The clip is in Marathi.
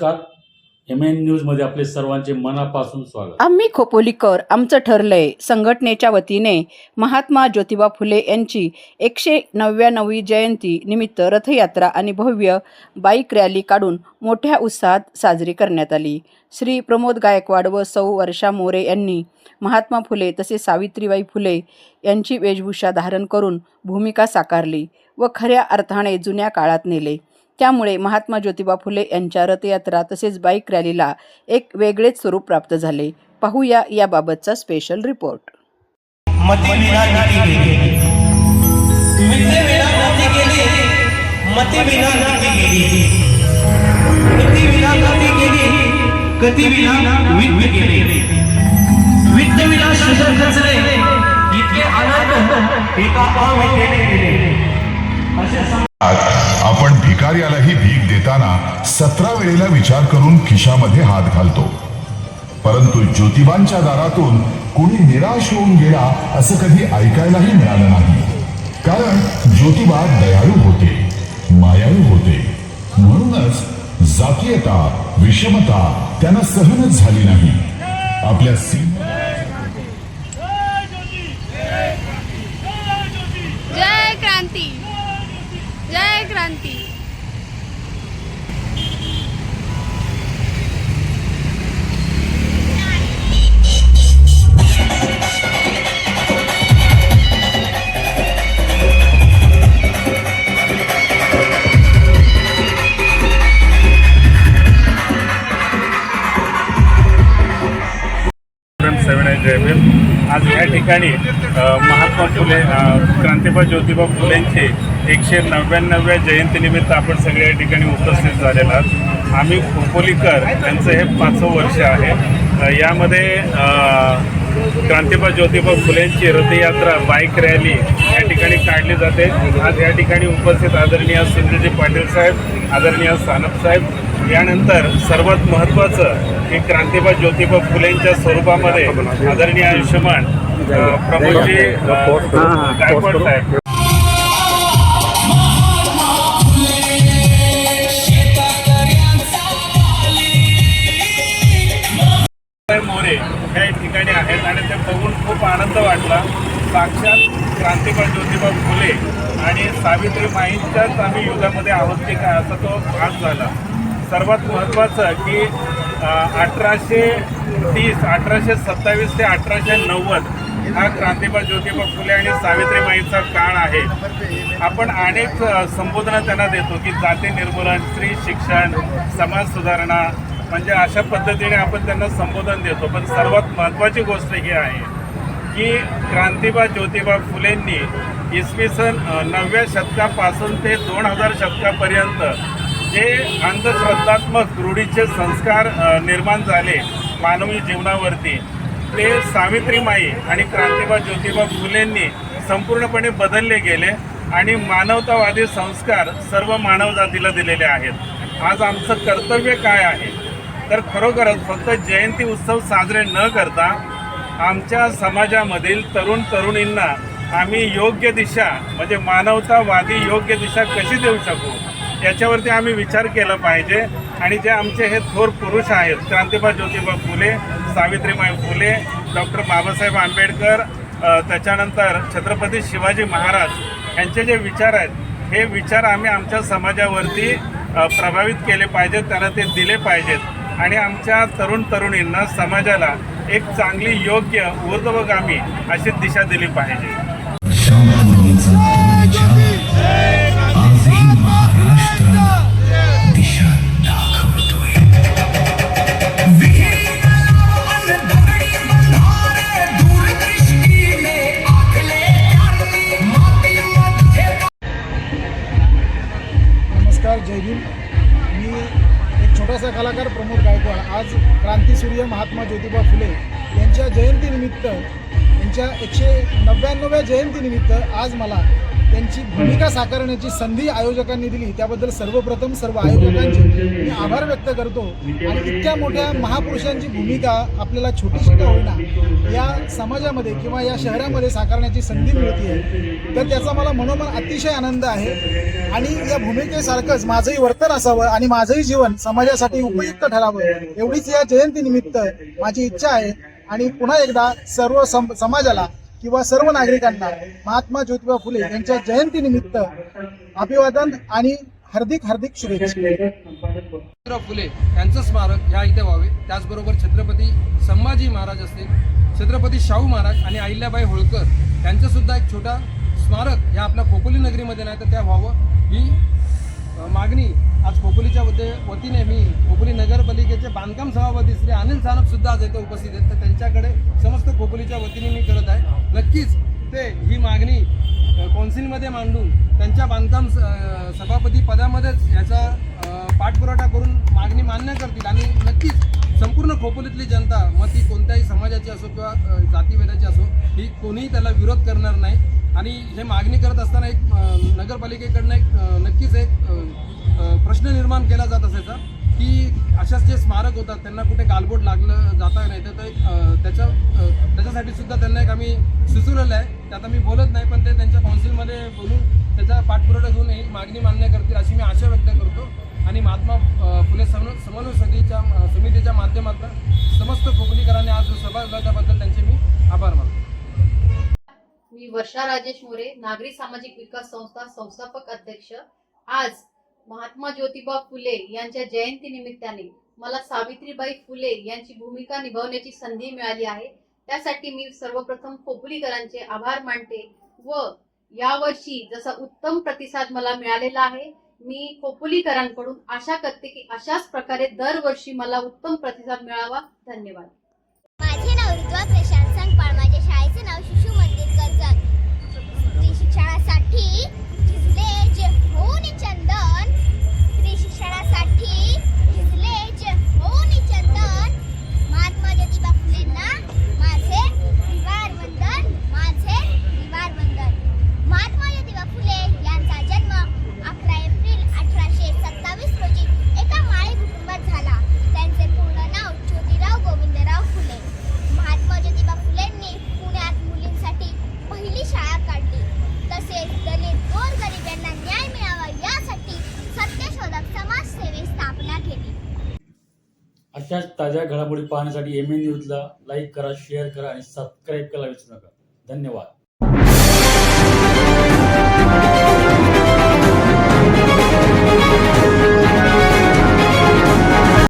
नमस्कार. MN न्यूजमध्ये आपले सर्वांचे मनापासून स्वागत. आम्ही खोपोलीकर आमचं ठरलंय संघटनेच्या वतीने महात्मा ज्योतिबा फुले यांची 199वी जयंती निमित्त रथयात्रा आणि भव्य बाईक रॅली काढून मोठ्या उत्साहात साजरी करण्यात आली. श्री प्रमोद गायकवाड व सौ वर्षा मोरे यांनी महात्मा फुले तसेच सावित्रीबाई फुले यांची वेशभूषा धारण करून भूमिका साकारली व खऱ्या अर्थाने जुन्या काळात नेले. त्यामुळे महात्मा ज्योतिबा फुले यांच्या रथयात्रा तसेच बाईक रॅलीला एक वेगळेच स्वरूप प्राप्त झाले. पाहूया याबाबतचा स्पेशल रिपोर्ट. आपण भिकाऱ्यालाही भीक देताना 17 वेळेला विचार करून खिशामध्ये हात घालतो, परंतु ज्योतिबांच्या दारातून कुणी निराश होऊन गेला असं कधी ऐकायलाही मिळालं नाही. कारण ज्योतिबा दयाळू होते, मायाळू होते. म्हणूनच जातीयता विषमता त्यांना सहनच झाली नाही. आपल्या जय क्रांती, जय क्रांती. जय भीम. आज या ठिकाणी महात्मा फुले क्रांतिबा ज्योतिबा फुलेंचे 199व्या जयंतीनिमित्त आपण सगळे या ठिकाणी उपस्थित झालेला आहोत. आम्ही खोपोलीकर यांचं हे 5वं वर्ष आहे. यामध्ये क्रांतिबा ज्योतिबा फुलेंची रथयात्रा बाईक रॅली या ठिकाणी काढली जाते. आज या ठिकाणी उपस्थित आदरणीय संजयजी पाटील साहेब, आदरणीय सानप साहेब, यानंतर सर्वात महत्त्वाचं की क्रांतिबा ज्योतिबा फुलेंच्या स्वरूपामध्ये आदरणीय आयुष्यमान प्रमोदजी गायकवाड साहेब, मोरे या ठिकाणी आहेत आणि ते बघून खूप आनंद वाटला. साक्षात क्रांतिबा ज्योतिबा फुले आणि सावित्रीबाईंच्याच आम्ही युगामध्ये आहोत की काय असा तो भाग झाला. सर्वात महत्त्वाचं की 1830, 1827 ते 1890 हा क्रांतिबा ज्योतिबा फुले आणि सावित्रीबाईंचा काळ आहे. आपण अनेक संबोधनं त्यांना देतो की जाती निर्मूलन, स्त्री शिक्षण, समाज सुधारणा, म्हणजे अशा पद्धतीने आपण त्यांना संबोधन देतो. पण सर्वात महत्त्वाची गोष्ट ही आहे की क्रांतिबा ज्योतिबा फुलेंनी इसवी सन 9व्या शतकापासून ते 2000 शतकापर्यंत जे अंधश्रद्धात्मक रूढीचे संस्कार निर्माण झाले मानवी जीवनावरती, ते सावित्रीमाई आणि क्रांतिबा ज्योतिबा फुलेंनी संपूर्णपणे बदलले गेले आणि मानवतावादी संस्कार सर्व मानवजातीला दिलेले आहेत. आज आमचं कर्तव्य काय आहे तर खरोखरच फक्त जयंती उत्सव साजरे न करता आमच्या समाजामधील तरुण तरुणींना आम्ही योग्य दिशा म्हणजे मानवतावादी योग्य दिशा कशी देऊ शकू याच्यावरती आम्ही विचार केला पाहिजे. आणि जे आमचे हे थोर पुरुष आहेत क्रांतिबा ज्योतिबा फुले, सावित्रीबाई फुले, डॉक्टर बाबासाहेब आंबेडकर, त्याच्यानंतर छत्रपती शिवाजी महाराज यांचे जे विचार आहेत हे विचार आम्ही आमच्या समाजावरती प्रभावित केले पाहिजेत, त्यांना ते दिले पाहिजेत आणि आमच्या तरुण तरुणींना समाजाला एक चांगली योग्य ऊर्ध्वगामी अशी दिशा दिली पाहिजे. नमस्कार, जय भीम. मी एक छोटासा कलाकार प्रमोद गायकवाड. आज क्रांतीसूर्य महात्मा ज्योतिबा फुले यांच्या जयंतीनिमित्त, यांच्या 199व्या जयंतीनिमित्त आज मला त्यांची भूमिका साकारण्याची संधी आयोजकांनी दिली त्याबद्दल सर्वप्रथम सर्व आयोजकांचे मी आभार व्यक्त करतो. आणि इतक्या मोठ्या महापुरुषांची भूमिका आपल्याला छोटीशी का होईना या समाजामध्ये किंवा या शहरामध्ये साकारण्याची संधी मिळते, तर त्याचा मला मनोमन अतिशय आनंद आहे. आणि या भूमिकेसारखंच माझंही वर्तन असावं आणि माझंही जीवन समाजासाठी उपयुक्त ठरावं एवढीच या जयंतीनिमित्त माझी इच्छा आहे. आणि पुन्हा एकदा सर्व समाजाला किंवा सर्व नागरिकांना महात्मा ज्योतिबा फुले यांच्या जयंतीनिमित्त अभिवादन आणि हार्दिक हार्दिक शुभेच्छा. ज्योतिराव फुले यांचं स्मारक ह्या इथे व्हावे. त्याचबरोबर छत्रपती संभाजी महाराज असतील, छत्रपती शाहू महाराज आणि अहिल्याबाई होळकर यांचं सुद्धा एक छोटा स्मारक ह्या आपल्या खोपोली नगरीमध्ये नाही तर त्या व्हावं ही मागणी आज खोपोलीच्या वतीने मी खोपोली नगरपालिकेचे बांधकाम सभापती श्री अनिल सानप सुद्धा आज इथे उपस्थित आहेत, तर त्यांच्याकडे समस्त खोपोलीच्या वतीने मी करत आहे. नक्कीच ते ही मागणी कौन्सिलमध्ये मांडून त्यांच्या बांधकाम सभापती पदामध्येच याचा पाठपुरावा करून मागणी मान्य करतील. आणि नक्कीच संपूर्ण खोपोलीतली जनता मग ती कोणत्याही समाजाची असो किंवा जातीभेदाची असो ही कोणीही त्याला विरोध करणार नाही. आणि हे मागणी करत असताना एक नगरपालिकेकडनं नक्कीच एक प्रश्न निर्माण केला जात असायचा की अशाच जे स्मारक होतात त्यांना कुठे गालबोट लागलं जाता नाही तर त्याच्यासाठी सुद्धा त्यांना एक आम्ही सुचवलेलं आहे. ते आता मी बोलत नाही पण ते त्यांच्या कौन्सिलमध्ये बोलून त्याचा पाठपुरावा घेऊन ही मागणी मान्य करतील अशी मी आशा व्यक्त करतो. आणि महात्मा फुले समन्वय समितीच्या माध्यमातून समस्त खोपोलीकरांनी आज सभा घेतल्याबद्दल त्यांचे मी आभार मानतो. मी वर्षा राजेश मोरे, नागरी सामाजिक विकास संस्था संस्थापक अध्यक्ष. आज महात्मा ज्योतिबा फुले यांच्या जयंती निमित्ताने मला सावित्रीबाई फुले यांची भूमिका निभावण्याची संधी मिळाली आहे. त्यासाठी मी सर्वप्रथम खोपोलीकरांचे आभार मानते व यावर्षी जसा उत्तम प्रतिसाद मला मिळालेला आहे मी खोपोलीकरांकडून आशा करते की अशाच प्रकारे दरवर्षी मला उत्तम प्रतिसाद मिळावा. धन्यवाद. माझे नाव ऋतुवा प्रशांत संगपाळ. माझ्या शाळेचे नाव शिशु मंदिर कर्जत. स्त्री शिक्षणासाठी झिजले जे होऊन चंदन, स्त्री शिक्षणासाठी झिजले जे होऊन चंदन. महात्मा ज्योतिबा फुलेंना माझे विवार वंदन, माझे विवार वंदन. महात्मा ज्योतिबा फुले यांचा जन्म 11 एप्रिल 1827 रोजी एका माळी कुटुंबात झाला. त्यांचे पूर्ण नाव ज्योतिराव गोविंदराव फुले. महात्मा ज्योतिबा फुलेंनी पुण्यात मुलींसाठी पहिली शाळा काढली. तसेच दलित गोरगरीब यांना न्याय मिळावा यासाठी सत्यशोधक समाजसेवेची स्थापना केली. अशाच ताज्या घडामोडी पाहण्यासाठी MN न्यूजला लाईक करा, शेअर करा आणि सबस्क्राईब करायला विसरू नका. धन्यवाद.